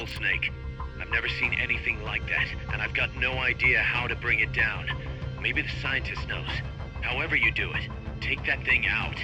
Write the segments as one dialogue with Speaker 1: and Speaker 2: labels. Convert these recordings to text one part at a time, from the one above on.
Speaker 1: powerful, Snake. I've never seen anything like that, and I've got no idea how to bring it down. Maybe the scientist knows. However you do it, take that thing out.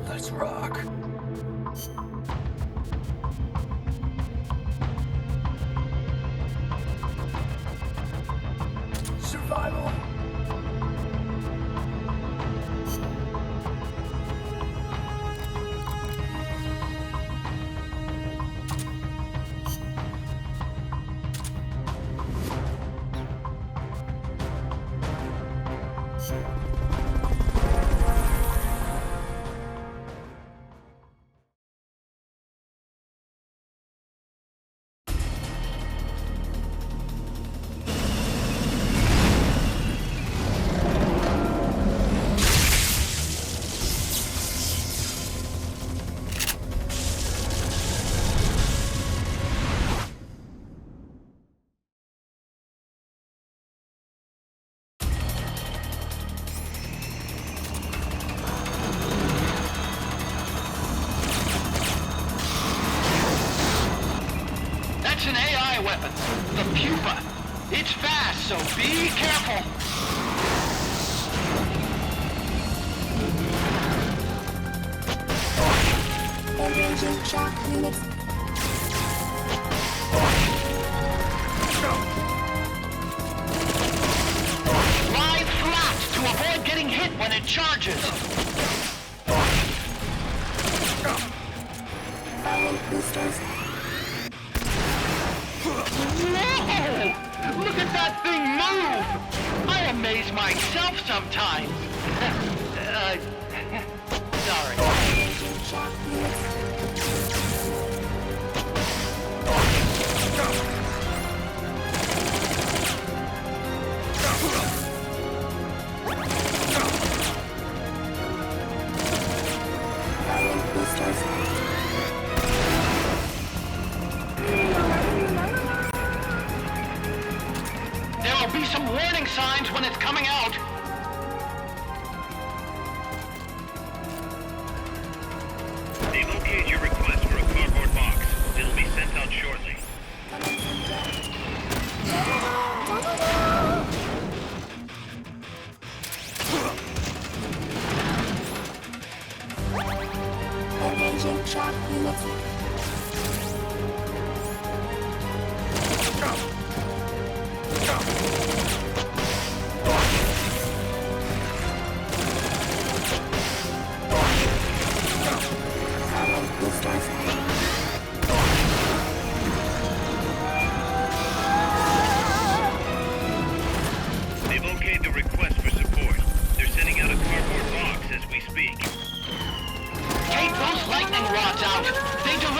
Speaker 2: Let's rock. Survival.
Speaker 3: It's an AI weapon, the Pupa. It's fast, so be careful.
Speaker 4: Engaging shock units.
Speaker 3: Lie flat to avoid getting hit when it charges.
Speaker 4: Firing boosters.
Speaker 3: Whoa! Look at that thing move! I amaze myself sometimes. Sorry.
Speaker 4: Engaging shock units. Firing boosters.
Speaker 3: There'll be some warning signs when it's coming out.
Speaker 1: They've okayed your request for a cardboard box. It'll be sent out shortly.
Speaker 4: Engaging shock units. Firing boosters.
Speaker 1: They've okayed the request for support. They're sending out a cardboard box as we speak.
Speaker 3: Take those lightning rods out. They do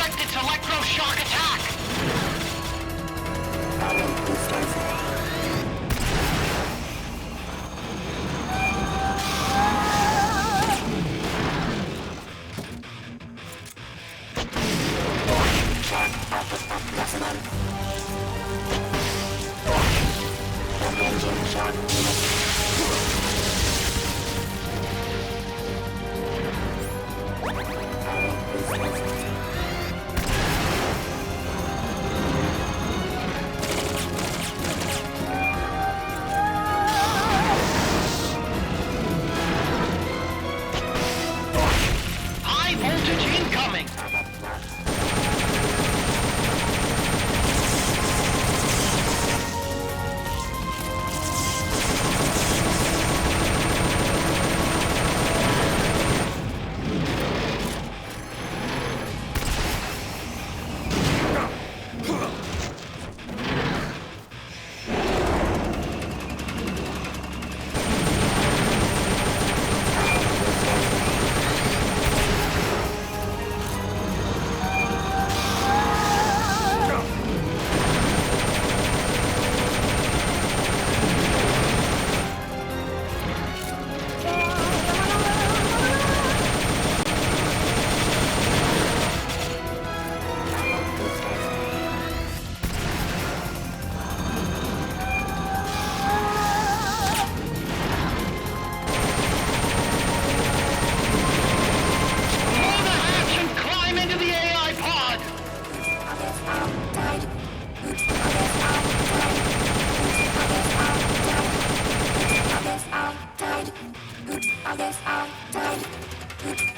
Speaker 4: Others are done.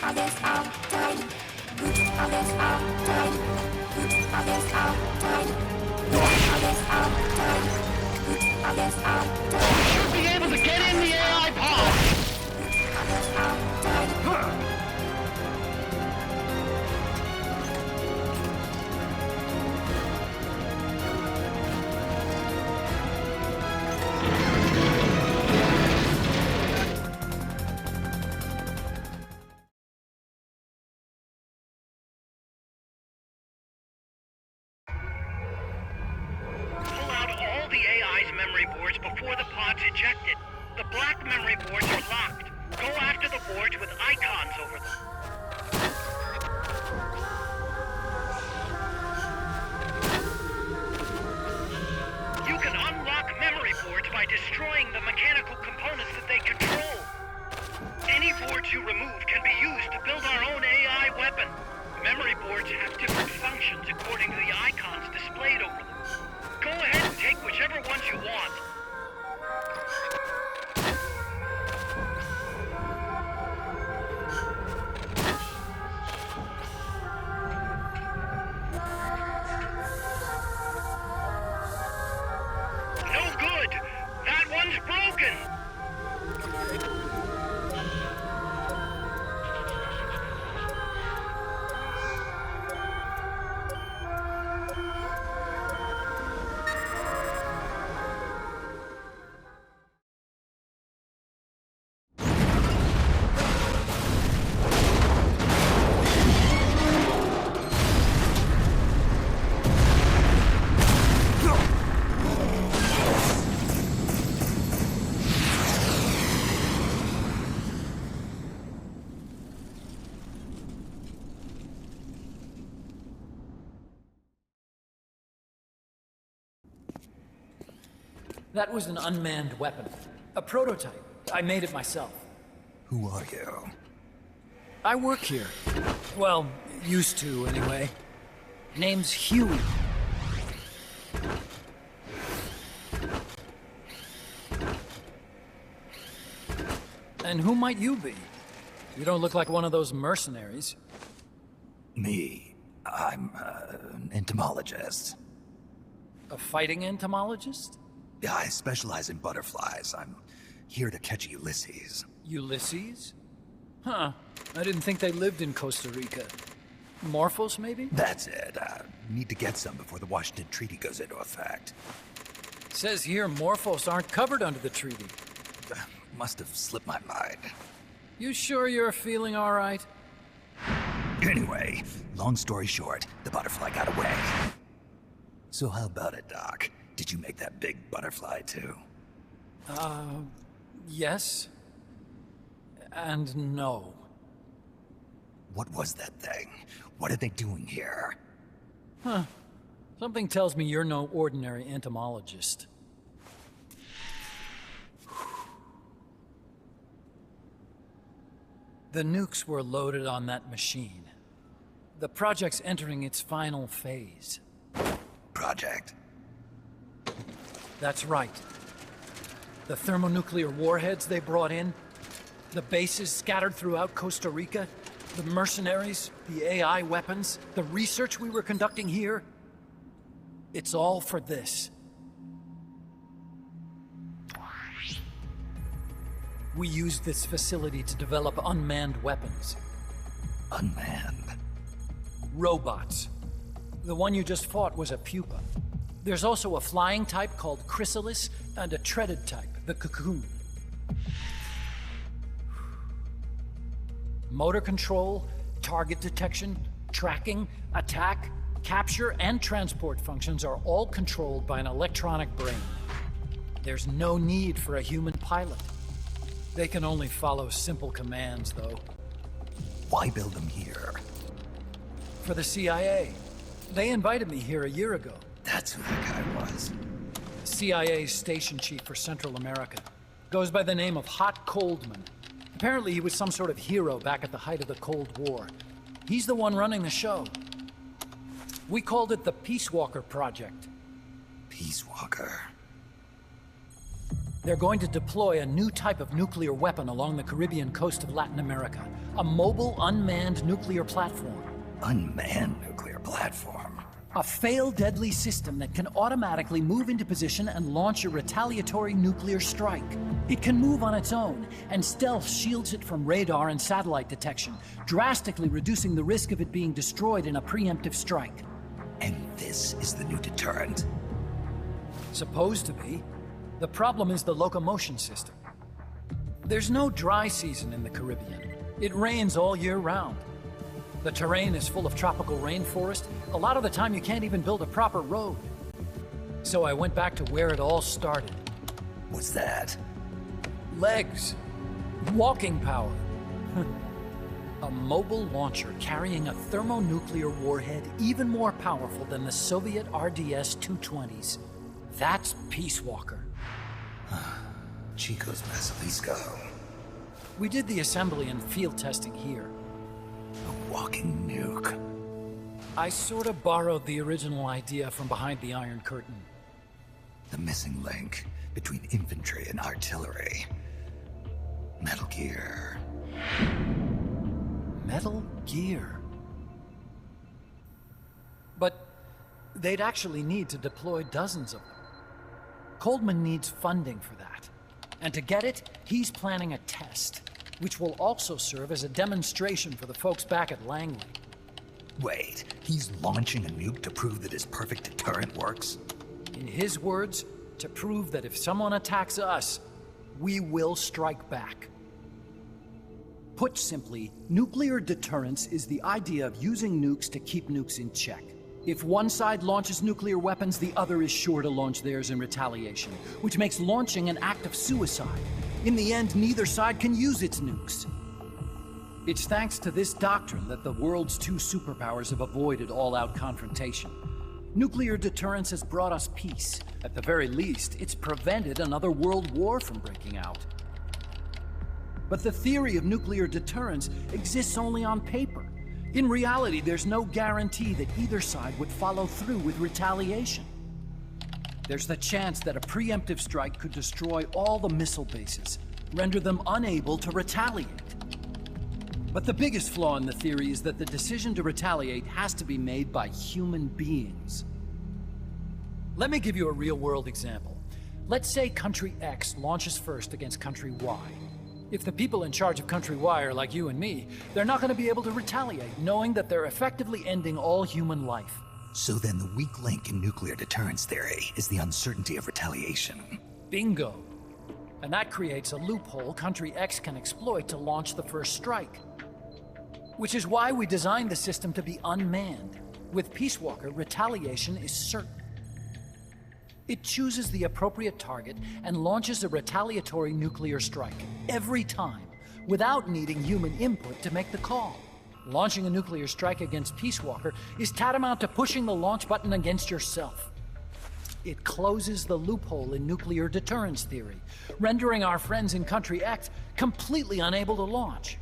Speaker 4: Others are done. Others are done. Others are done. Others are done. Others are done.
Speaker 3: Should be able to get in the AI pod!
Speaker 4: Others are done.
Speaker 1: Pull out all the AI's memory boards before the pod's ejected. The black memory boards are locked. Go after the boards with icons over them. You can unlock memory boards by destroying the mechanical components that they control. Any boards you remove can be used to build our own AI weapon. Memory boards have different functions according to the icons displayed over them. Go ahead and take whichever ones you want. No good! That one's broken!
Speaker 5: That was an unmanned weapon. A prototype. I made it myself.
Speaker 2: Who are you?
Speaker 5: I work here. Well, used to, anyway. Name's Huey. And who might you be? You don't look like one of those mercenaries.
Speaker 2: Me. I'm an entomologist.
Speaker 5: A fighting entomologist?
Speaker 2: Yeah, I specialize in butterflies. I'm here to catch Ulysses.
Speaker 5: Ulysses? Huh. I didn't think they lived in Costa Rica. Morphos, maybe?
Speaker 2: That's it. Need to get some before the Washington Treaty goes into effect.
Speaker 5: Says here Morphos aren't covered under the treaty.
Speaker 2: Must have slipped my mind.
Speaker 5: You sure you're feeling all right?
Speaker 2: Anyway, long story short, the butterfly got away. So how about it, Doc? Did you make that big butterfly too?
Speaker 5: Yes. And no.
Speaker 2: What was that thing? What are they doing here?
Speaker 5: Huh. Something tells me you're no ordinary entomologist. The nukes were loaded on that machine. The project's entering its final phase.
Speaker 2: Project?
Speaker 5: That's right. The thermonuclear warheads they brought in, the bases scattered throughout Costa Rica, the mercenaries, the AI weapons, the research we were conducting here. It's all for this. We used this facility to develop unmanned weapons.
Speaker 2: Unmanned?
Speaker 5: Robots. The one you just fought was a pupa. There's also a flying type called Chrysalis and a treaded type, the Cocoon. Motor control, target detection, tracking, attack, capture, and transport functions are all controlled by an electronic brain. There's no need for a human pilot. They can only follow simple commands, though.
Speaker 2: Why build them here?
Speaker 5: For the CIA. They invited me here a year ago.
Speaker 2: That's who that guy was.
Speaker 5: CIA's station chief for Central America. Goes by the name of Hot Coldman. Apparently he was some sort of hero back at the height of the Cold War. He's the one running the show. We called it the Peace Walker Project.
Speaker 2: Peace Walker.
Speaker 5: They're going to deploy a new type of nuclear weapon along the Caribbean coast of Latin America. A mobile, unmanned nuclear platform.
Speaker 2: Unmanned nuclear platform.
Speaker 5: A failed deadly system that can automatically move into position and launch a retaliatory nuclear strike. It can move on its own, and stealth shields it from radar and satellite detection, drastically reducing the risk of it being destroyed in a preemptive strike.
Speaker 2: And this is the new deterrent?
Speaker 5: Supposed to be. The problem is the locomotion system. There's no dry season in the Caribbean. It rains all year round. The terrain is full of tropical rainforest. A lot of the time you can't even build a proper road. So I went back to where it all started.
Speaker 2: What's that?
Speaker 5: Legs. Walking power. A mobile launcher carrying a thermonuclear warhead even more powerful than the Soviet RDS-220s. That's Peace Walker.
Speaker 2: Chico's Basilisco.
Speaker 5: We did the assembly and field testing here.
Speaker 2: A walking nuke.
Speaker 5: I sort of borrowed the original idea from behind the Iron Curtain.
Speaker 2: The missing link between infantry and artillery. Metal Gear.
Speaker 5: Metal Gear. But they'd actually need to deploy dozens of them. Coldman needs funding for that. And to get it, he's planning a test, which will also serve as a demonstration for the folks back at Langley.
Speaker 2: Wait, he's launching a nuke to prove that his perfect deterrent works?
Speaker 5: In his words, to prove that if someone attacks us, we will strike back. Put simply, nuclear deterrence is the idea of using nukes to keep nukes in check. If one side launches nuclear weapons, the other is sure to launch theirs in retaliation, which makes launching an act of suicide. In the end, neither side can use its nukes. It's thanks to this doctrine that the world's two superpowers have avoided all-out confrontation. Nuclear deterrence has brought us peace. At the very least, it's prevented another world war from breaking out. But the theory of nuclear deterrence exists only on paper. In reality, there's no guarantee that either side would follow through with retaliation. There's the chance that a preemptive strike could destroy all the missile bases, render them unable to retaliate. But the biggest flaw in the theory is that the decision to retaliate has to be made by human beings. Let me give you a real-world example. Let's say Country X launches first against Country Y. If the people in charge of Country Y are like you and me, they're not going to be able to retaliate, knowing that they're effectively ending all human life.
Speaker 2: So then the weak link in nuclear deterrence theory is the uncertainty of retaliation.
Speaker 5: Bingo. And that creates a loophole Country X can exploit to launch the first strike. Which is why we designed the system to be unmanned. With Peace Walker, retaliation is certain. It chooses the appropriate target and launches a retaliatory nuclear strike, every time, without needing human input to make the call. Launching a nuclear strike against Peace Walker is tantamount to pushing the launch button against yourself. It closes the loophole in nuclear deterrence theory, rendering our friends in Country X completely unable to launch.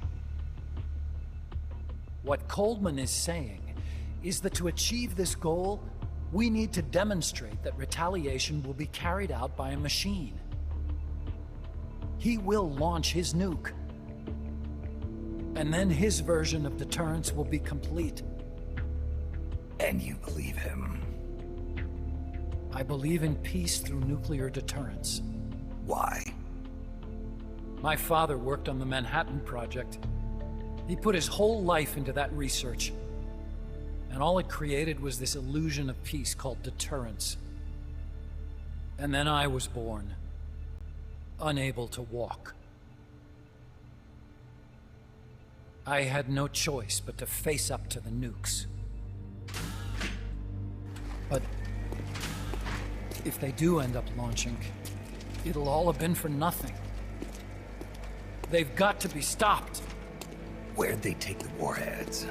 Speaker 5: What Coldman is saying is that to achieve this goal, we need to demonstrate that retaliation will be carried out by a machine. He will launch his nuke. And then his version of deterrence will be complete.
Speaker 2: And you believe him?
Speaker 5: I believe in peace through nuclear deterrence.
Speaker 2: Why?
Speaker 5: My father worked on the Manhattan Project. He put his whole life into that research. And all it created was this illusion of peace called deterrence. And then I was born, unable to walk. I had no choice but to face up to the nukes. But if they do end up launching, it'll all have been for nothing. They've got to be stopped.
Speaker 2: Where'd they take the warheads?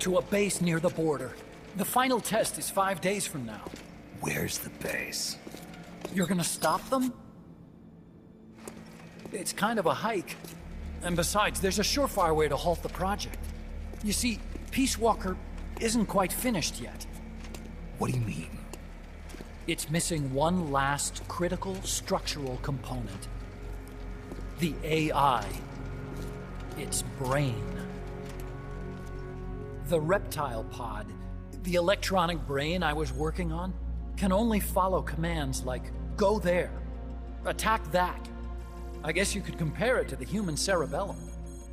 Speaker 5: To a base near the border. The final test is 5 days from now.
Speaker 2: Where's the base?
Speaker 5: You're gonna stop them? It's kind of a hike. And besides, there's a surefire way to halt the project. You see, Peace Walker isn't quite finished yet.
Speaker 2: What do you mean?
Speaker 5: It's missing one last critical structural component. The AI. Its brain. The reptile pod, the electronic brain I was working on, can only follow commands like, go there, attack that. I guess you could compare it to the human cerebellum.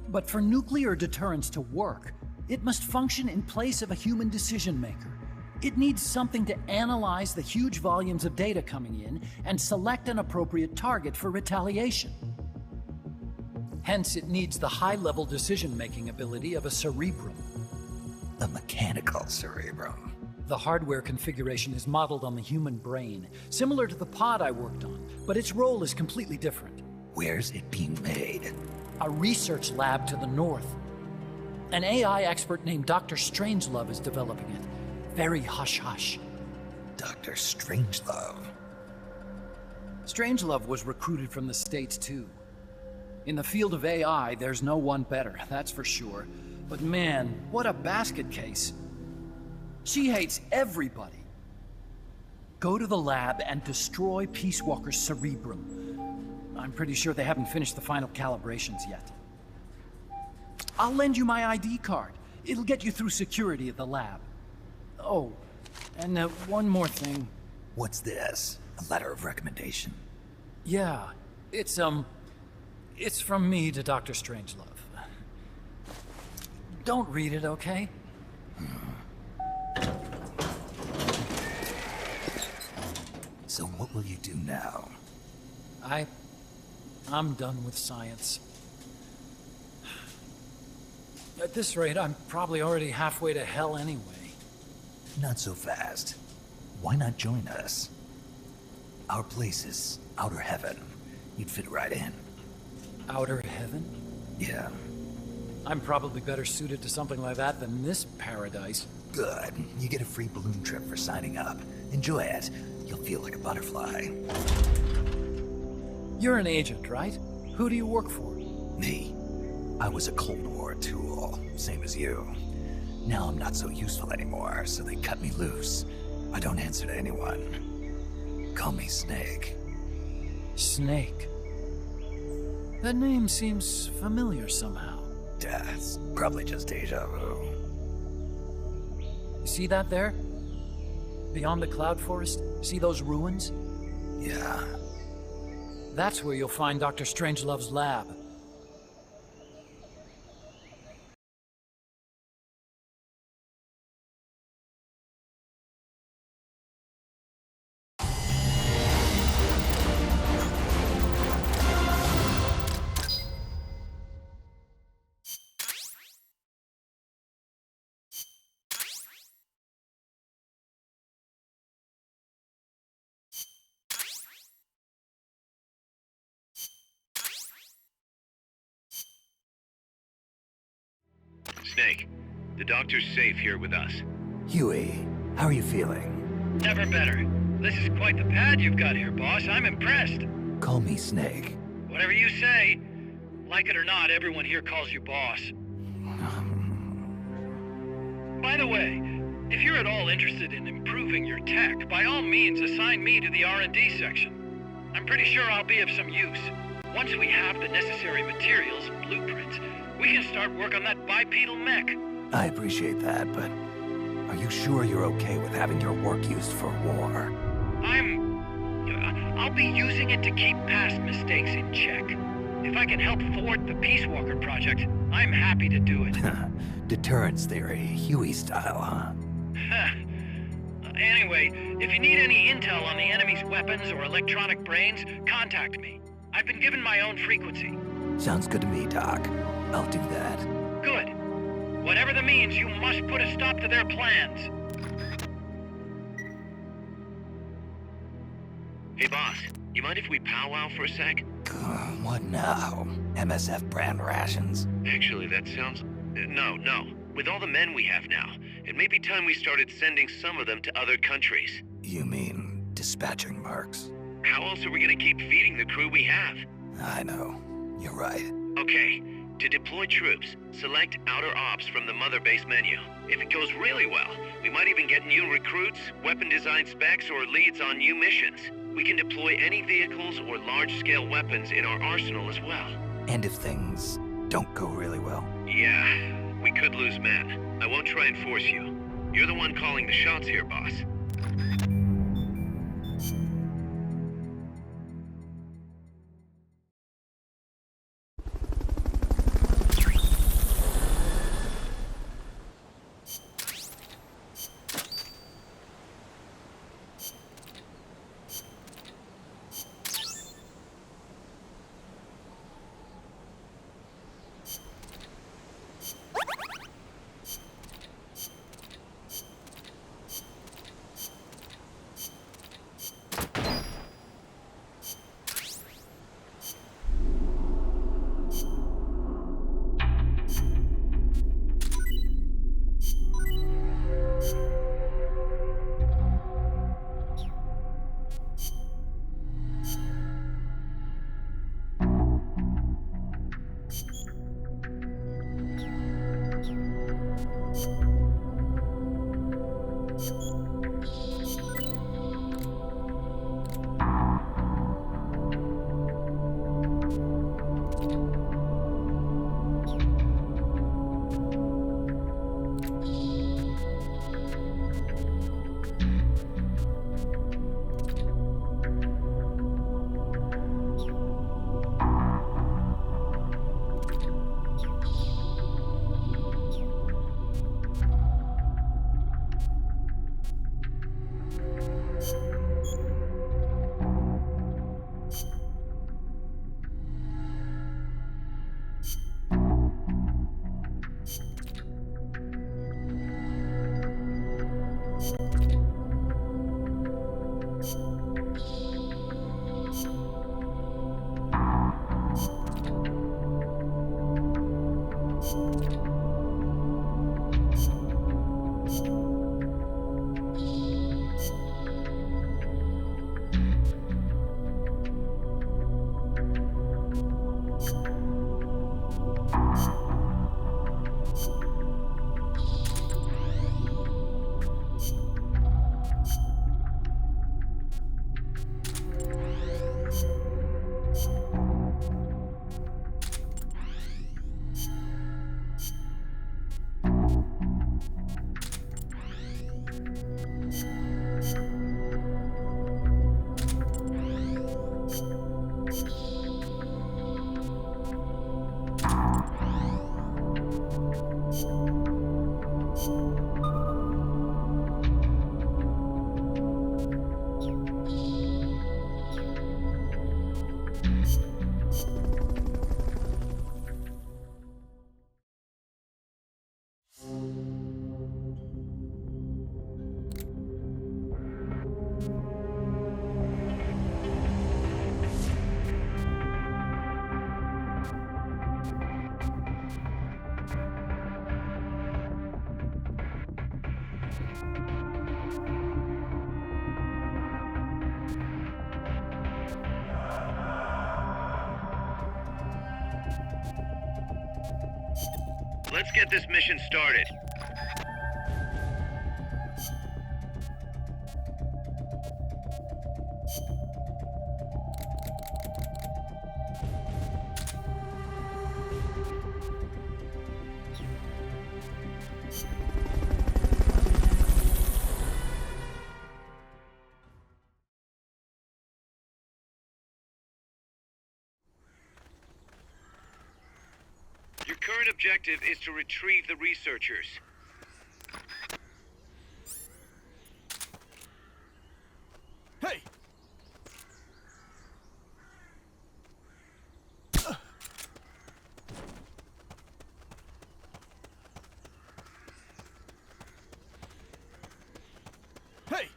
Speaker 5: But for nuclear deterrence to work, it must function in place of a human decision maker. It needs something to analyze the huge volumes of data coming in and select an appropriate target for retaliation. Hence, it needs the high-level decision-making ability of a cerebrum.
Speaker 2: A mechanical cerebrum.
Speaker 5: The hardware configuration is modeled on the human brain, similar to the pod I worked on, but its role is completely different.
Speaker 2: Where's it being made?
Speaker 5: A research lab to the north. An AI expert named Dr. Strangelove is developing it. Very hush-hush.
Speaker 2: Dr. Strangelove.
Speaker 5: Strangelove was recruited from the States, too. In the field of AI, there's no one better, that's for sure. But man, what a basket case. She hates everybody. Go to the lab and destroy Peace Walker's cerebrum. I'm pretty sure they haven't finished the final calibrations yet. I'll lend you my ID card. It'll get you through security at the lab. Oh, and one more thing.
Speaker 2: What's this? A letter of recommendation?
Speaker 5: Yeah, it's from me to Dr. Strangelove. Don't read it, okay?
Speaker 2: So what will you do now?
Speaker 5: I'm done with science. At this rate, I'm probably already halfway to hell anyway.
Speaker 2: Not so fast. Why not join us? Our place is outer heaven. You'd fit right in.
Speaker 5: Outer heaven?
Speaker 2: Yeah.
Speaker 5: I'm probably better suited to something like that than this paradise.
Speaker 2: Good. You get a free balloon trip for signing up. Enjoy it. You'll feel like a butterfly.
Speaker 5: You're an agent, right? Who do you work for?
Speaker 2: Me. I was a Cold War tool, same as you. Now I'm not so useful anymore, so they cut me loose. I don't answer to anyone. Call me Snake.
Speaker 5: Snake? That name seems familiar somehow.
Speaker 2: It's probably just deja vu.
Speaker 5: See that there? Beyond the cloud forest? See those ruins?
Speaker 2: Yeah.
Speaker 5: That's where you'll find Dr. Strangelove's lab.
Speaker 1: Snake, the doctor's safe here with us.
Speaker 2: Huey, how are you feeling?
Speaker 1: Never better. This is quite the pad you've got here, boss. I'm impressed.
Speaker 2: Call me Snake.
Speaker 1: Whatever you say. Like it or not, everyone here calls you boss. By the way, if you're at all interested in improving your tech, by all means assign me to the R&D section. I'm pretty sure I'll be of some use. Once we have the necessary materials and blueprints, we can start work on that bipedal mech.
Speaker 2: I appreciate that, but are you sure you're okay with having your work used for war?
Speaker 1: I'll be using it to keep past mistakes in check. If I can help thwart the Peace Walker project, I'm happy to do it.
Speaker 2: Deterrence theory, Huey style, huh?
Speaker 1: Anyway, if you need any intel on the enemy's weapons or electronic brains, contact me. I've been given my own frequency.
Speaker 2: Sounds good to me, Doc. I'll do that.
Speaker 1: Good. Whatever the means, you must put a stop to their plans.
Speaker 6: Hey, boss. You mind if we powwow for a sec?
Speaker 2: What now? MSF brand rations?
Speaker 6: Actually, that sounds... No. With all the men we have now, it may be time we started sending some of them to other countries.
Speaker 2: You mean dispatching marks?
Speaker 6: How else are we gonna keep feeding the crew we have?
Speaker 2: I know. You're right.
Speaker 6: Okay, To deploy troops, select Outer Ops from the Mother Base menu. If it goes really well, we might even get new recruits, weapon design specs, or leads on new missions. We can deploy any vehicles or large-scale weapons in our arsenal as well.
Speaker 2: And if things don't go really well?
Speaker 6: Yeah, we could lose men. I won't try and force you. You're the one calling the shots here, boss. Let's get this mission started. Your current objective is to retrieve the researchers.
Speaker 7: Hey! Hey!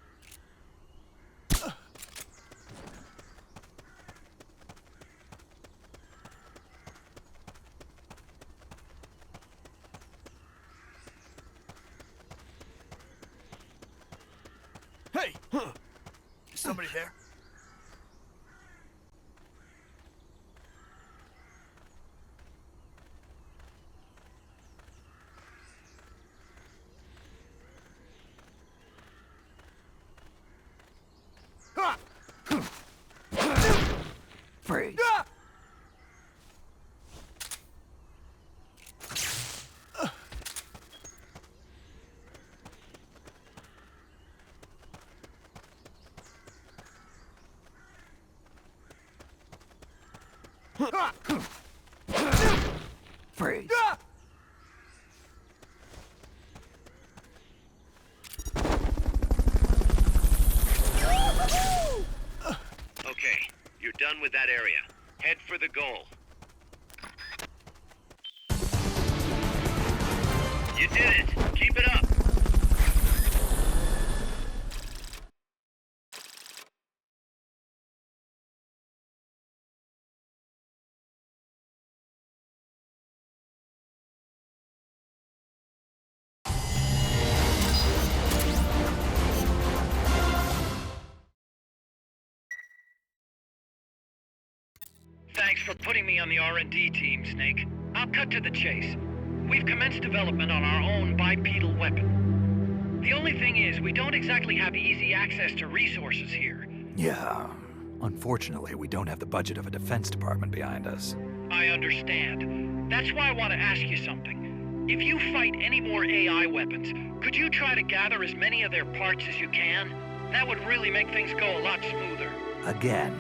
Speaker 7: Hey! Is somebody there?
Speaker 6: done with that area. Head for the goal. You did it! Keep it up!
Speaker 1: Thanks for putting me on the R&D team, Snake. I'll cut to the chase. We've commenced development on our own bipedal weapon. The only thing is, we don't exactly have easy access to resources here.
Speaker 2: Yeah. Unfortunately, we don't have the budget of a defense department behind us.
Speaker 1: I understand. That's why I want to ask you something. If you fight any more AI weapons, could you try to gather as many of their parts as you can? That would really make things go a lot smoother.
Speaker 2: Again,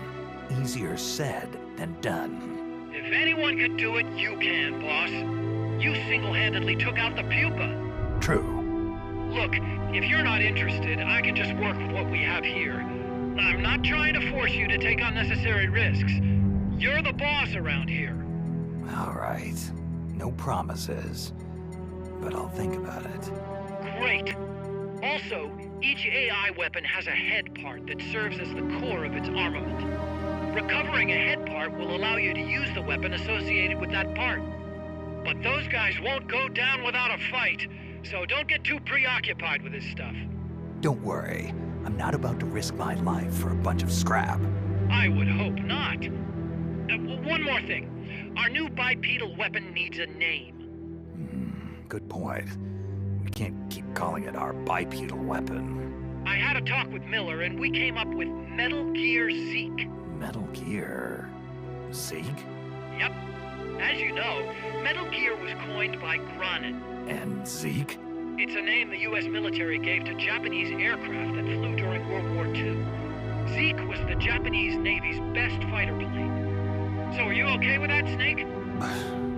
Speaker 2: easier said than done.
Speaker 1: If anyone could do it, you can, boss. You single-handedly took out the pupa.
Speaker 2: True.
Speaker 1: Look, if you're not interested, I can just work with what we have here. I'm not trying to force you to take unnecessary risks. You're the boss around here.
Speaker 2: All right. No promises. But I'll think about it.
Speaker 1: Great. Also, each AI weapon has a head part that serves as the core of its armament. Recovering a head part will allow you to use the weapon associated with that part. But those guys won't go down without a fight, so don't get too preoccupied with this stuff.
Speaker 2: Don't worry. I'm not about to risk my life for a bunch of scrap.
Speaker 1: I would hope not. One more thing. Our new bipedal weapon needs a name.
Speaker 2: Good point. We can't keep calling it our bipedal weapon.
Speaker 1: I had a talk with Miller, and we came up with Metal Gear Zeke.
Speaker 2: Metal Gear... Zeke?
Speaker 1: Yep. As you know, Metal Gear was coined by Granin.
Speaker 2: And Zeke?
Speaker 1: It's a name the U.S. military gave to Japanese aircraft that flew during World War II. Zeke was the Japanese Navy's best fighter plane. So are you okay with that, Snake?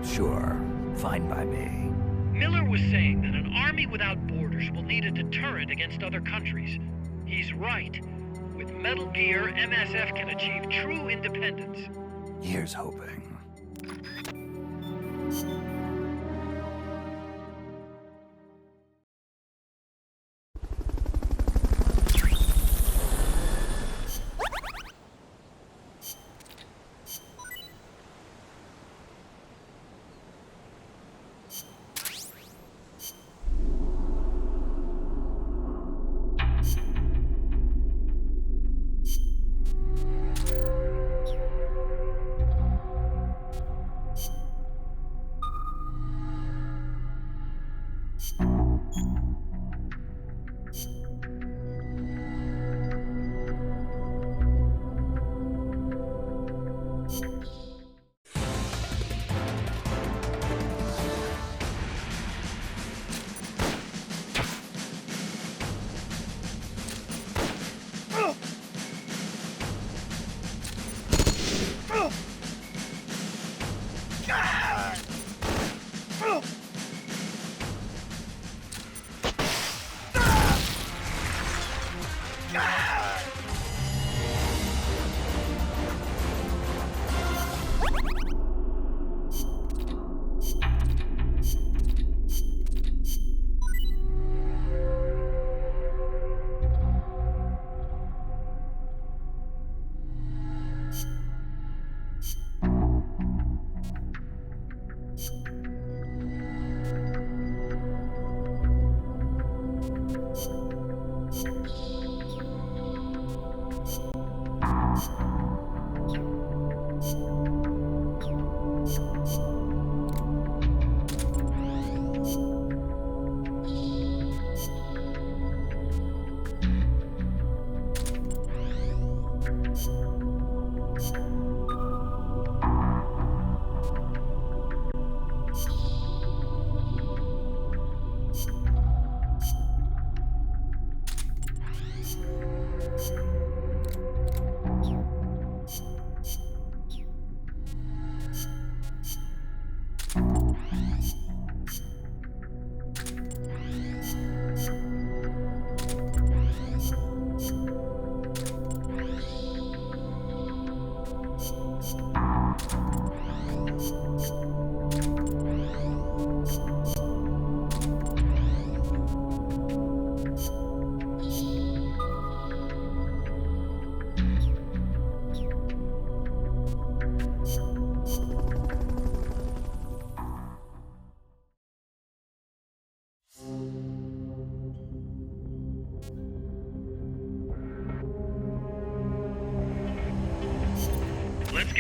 Speaker 2: Sure. Fine by me.
Speaker 1: Miller was saying that an army without borders will need a deterrent against other countries. He's right. With Metal Gear, MSF can achieve true independence.
Speaker 2: Here's hoping.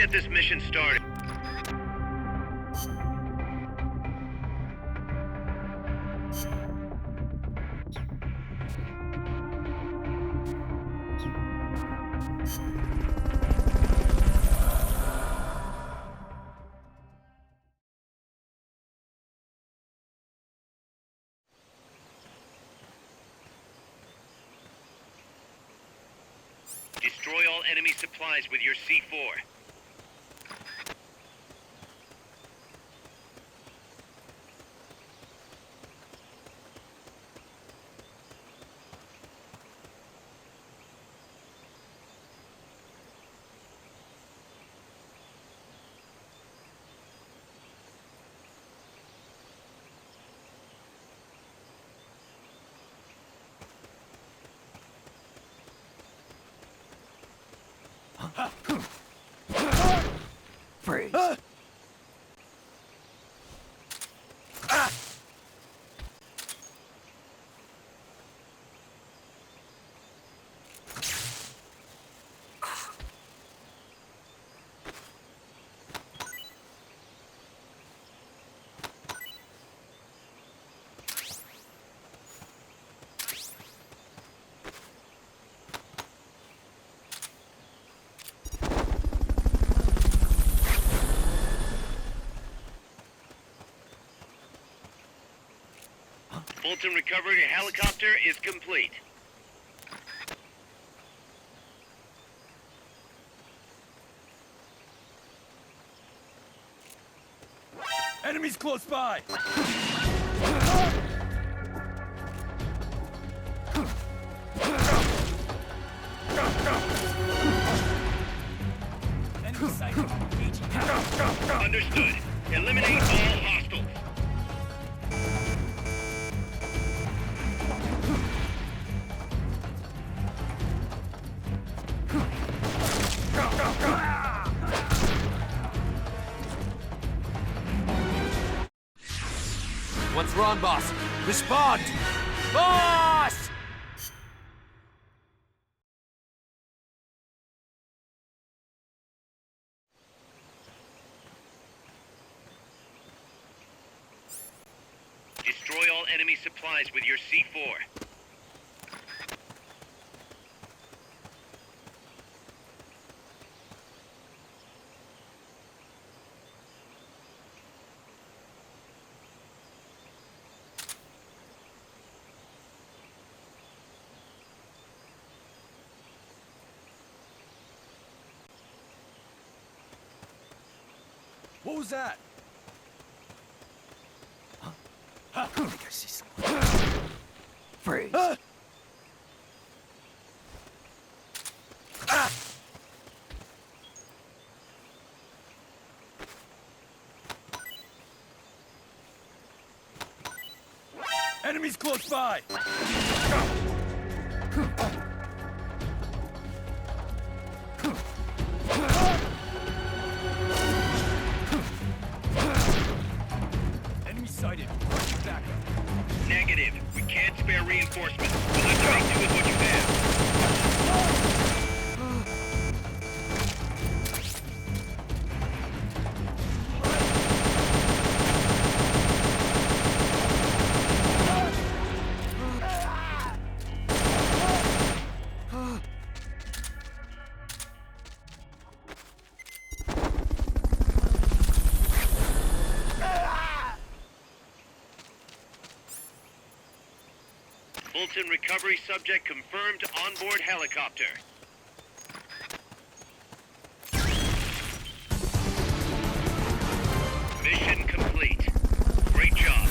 Speaker 6: get this mission started. Destroy all enemy supplies with your C4.
Speaker 2: Freeze.
Speaker 6: Fulton recovery helicopter is complete.
Speaker 7: Enemies close by! Enemy sighted.
Speaker 6: Understood. Eliminate all hostiles.
Speaker 7: What's wrong, boss? Respond! Boss!
Speaker 6: Destroy all enemy supplies with your C4.
Speaker 7: What was that?
Speaker 2: I think I see someone. Freeze.
Speaker 7: Enemies close by! Enemy sighted. Back up.
Speaker 6: Negative. We can't spare reinforcements. We'll have to make do with what you have. Fulton recovery subject confirmed onboard helicopter. Mission complete. Great job.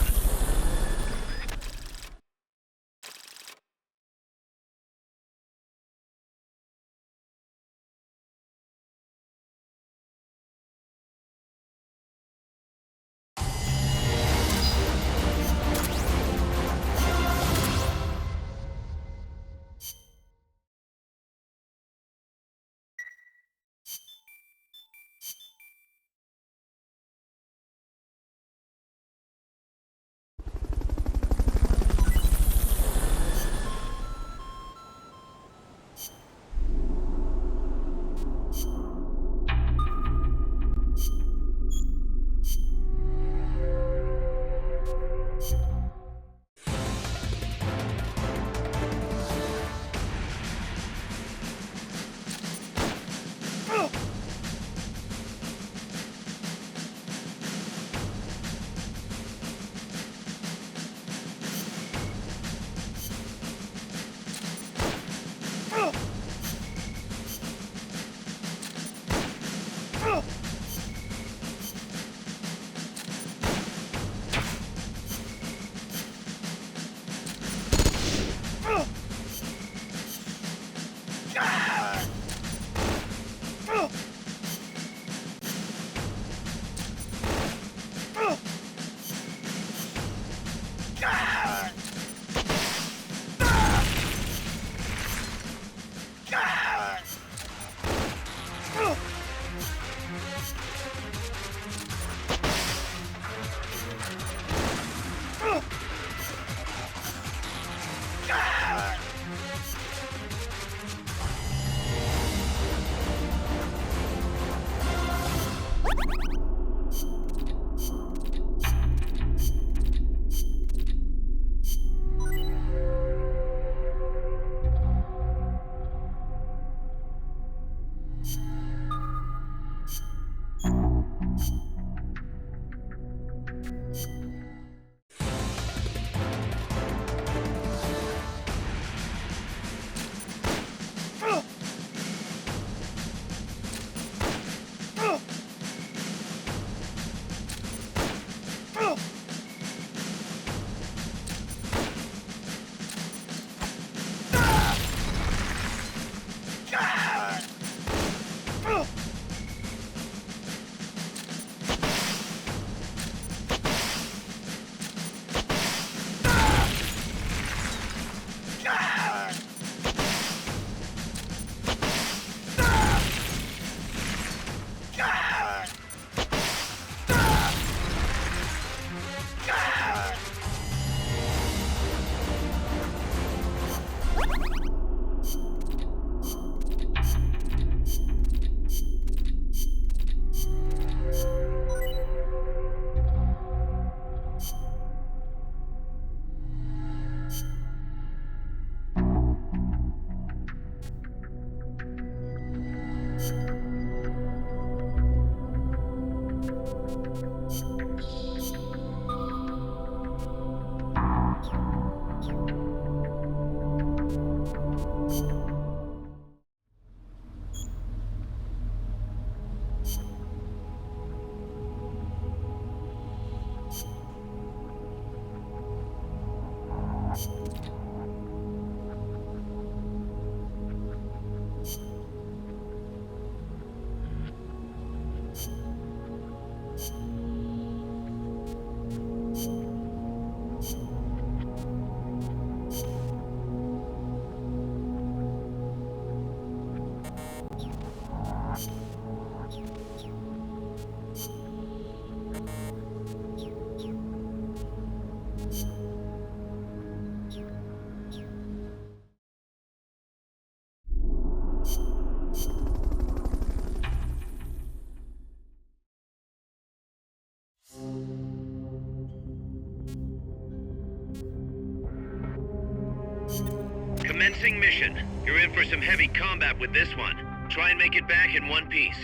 Speaker 6: Commencing mission. You're in for some heavy combat with this one. Try and make it back in one piece.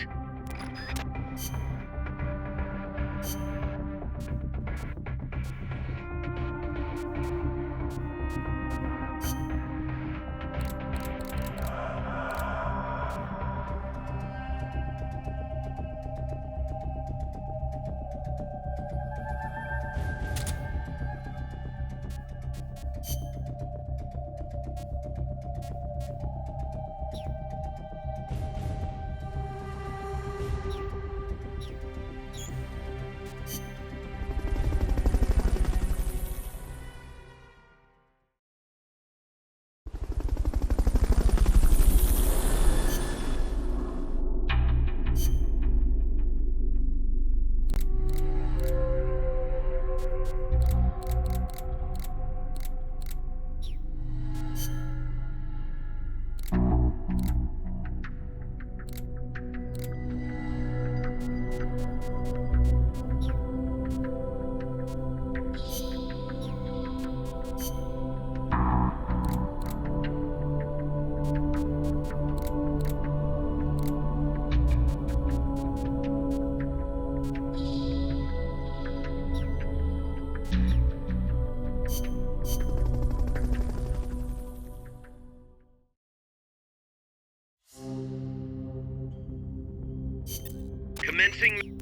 Speaker 6: Commencing...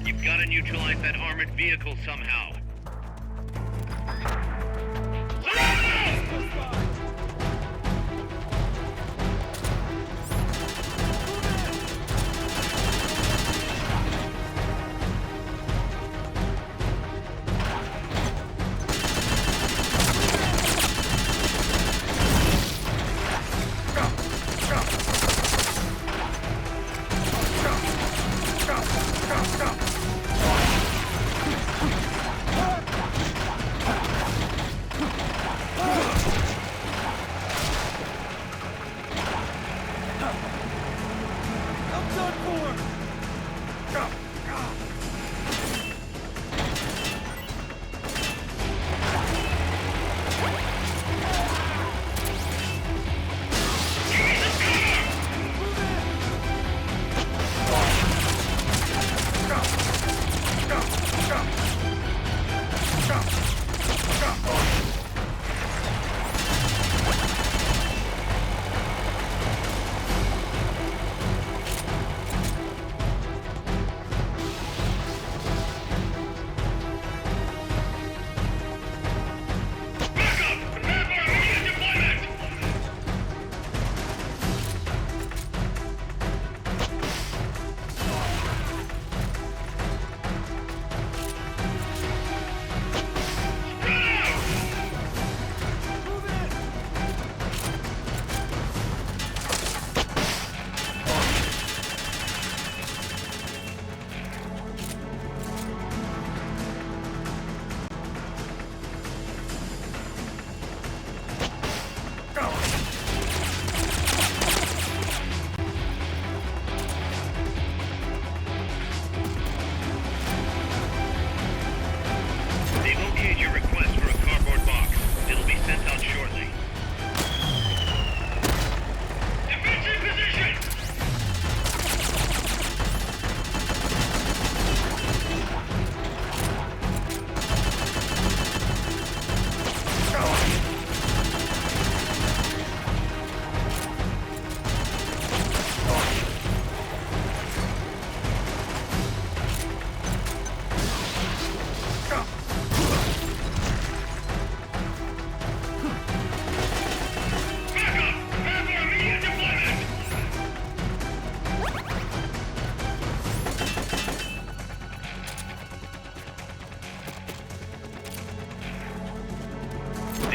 Speaker 6: You've got to neutralize that armored vehicle somehow.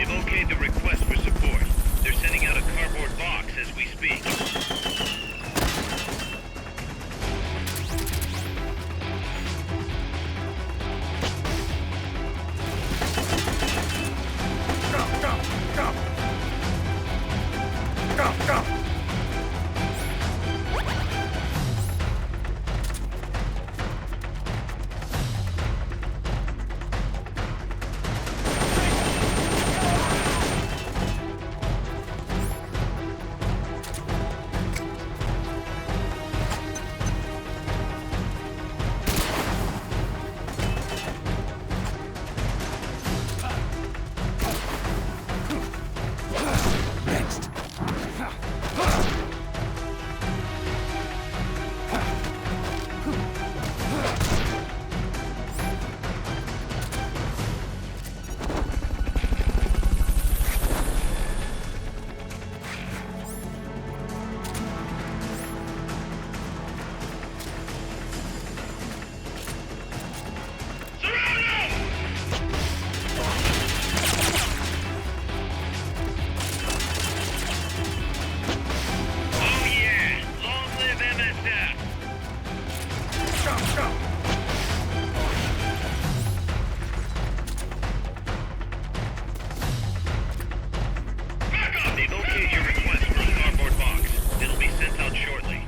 Speaker 6: They've okayed the request for support. They're sending out a cardboard box as we speak. They've okayed your request for a cardboard box. It'll be sent out shortly.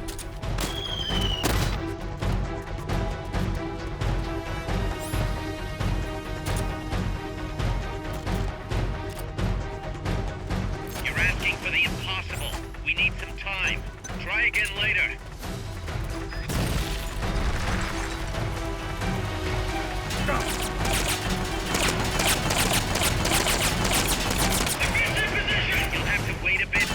Speaker 6: You're asking for the impossible. We need some time. Try again later. You'll have to wait a bit.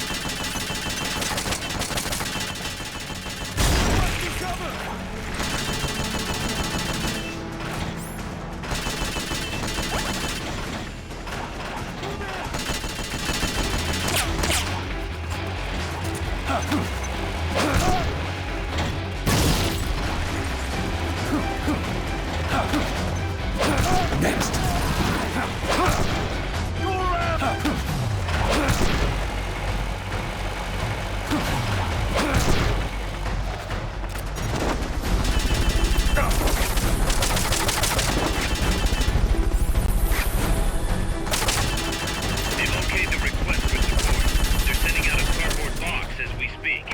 Speaker 6: They've okayed the request for support. They're sending out a cardboard box as we speak.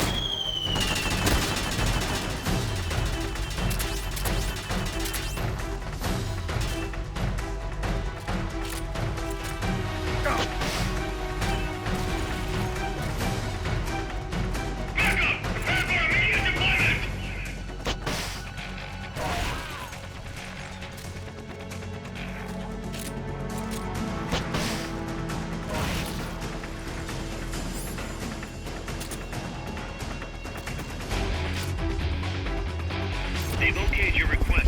Speaker 6: They've okayed your request